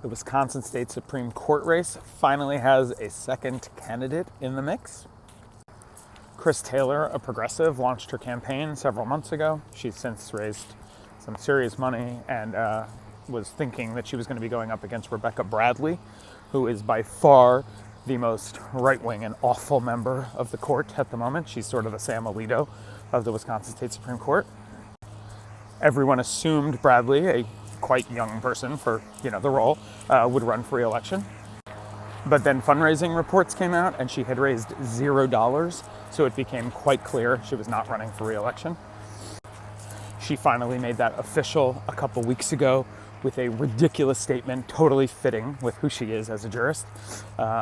The Wisconsin State Supreme Court race finally has a second candidate in the mix. Chris Taylor, a progressive, launched her campaign several months ago. She's since raised some serious money and was thinking that she was going to be going up against Rebecca Bradley, who is by far the most right-wing and awful member of the court at the moment. She's sort of the Sam Alito of the Wisconsin State Supreme Court. Everyone assumed Bradley, a quite young person for the role, would run for re-election. But then fundraising reports came out and she had raised $0, so it became quite clear she was not running for re-election. She finally made that official a couple weeks ago with a ridiculous statement totally fitting with who she is as a jurist,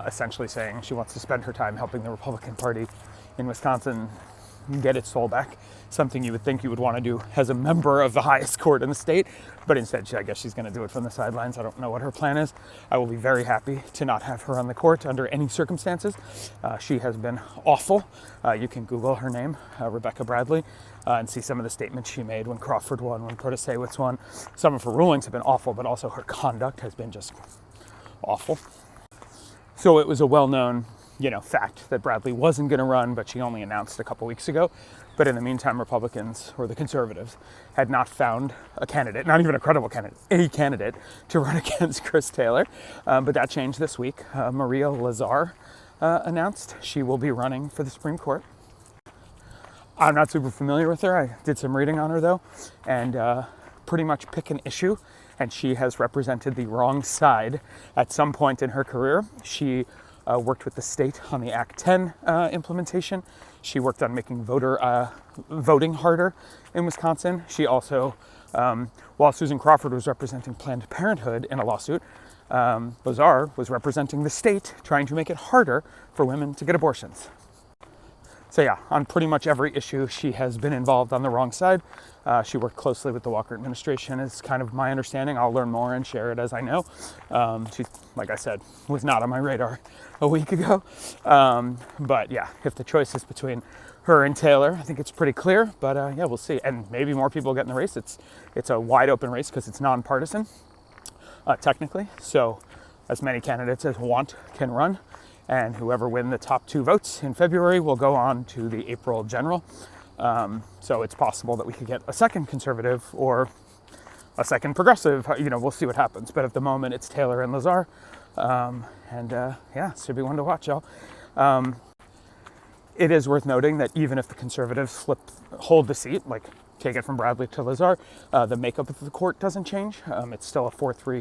essentially saying she wants to spend her time helping the Republican Party in Wisconsin get its soul back, something you would think you would want to do as a member of the highest court in the state, but instead I guess she's going to do it from the sidelines. I don't know what her plan is. I will be very happy to not have her on the court under any circumstances. She has been awful. You can Google her name, Rebecca Bradley, and see some of the statements she made when Crawford won, when Protasewicz won. Some of her rulings have been awful, but also her conduct has been just awful. So it was a well-known fact that Bradley wasn't going to run, but she only announced a couple weeks ago. But in the meantime, Republicans, or the conservatives, had not found a candidate, not even a credible candidate, a candidate to run against Chris Taylor. But that changed this week. Maria Lazar announced she will be running for the Supreme Court. I'm not super familiar with her. I did some reading on her, though, and pretty much pick an issue. And she has represented the wrong side at some point in her career. She worked with the state on the Act 10 implementation. She worked on making voting harder in Wisconsin. She also, while Susan Crawford was representing Planned Parenthood in a lawsuit, Lazar was representing the state, trying to make it harder for women to get abortions. So yeah, on pretty much every issue, she has been involved on the wrong side. She worked closely with the Walker administration, is kind of my understanding. I'll learn more and share it as I know. She, like I said, was not on my radar a week ago. But yeah, if the choice is between her and Taylor, I think it's pretty clear. But yeah, we'll see. And maybe more people get in the race. It's a wide open race because it's nonpartisan, technically. So as many candidates as want can run. And whoever win the top 2 votes in February will go on to the April general. So it's possible that we could get a second conservative or a second progressive. We'll see what happens. But at the moment, it's Taylor and Lazar. Yeah, should be one to watch, y'all. It is worth noting that even if the conservatives hold the seat, like take it from Bradley to Lazar, the makeup of the court doesn't change. It's still a 4-3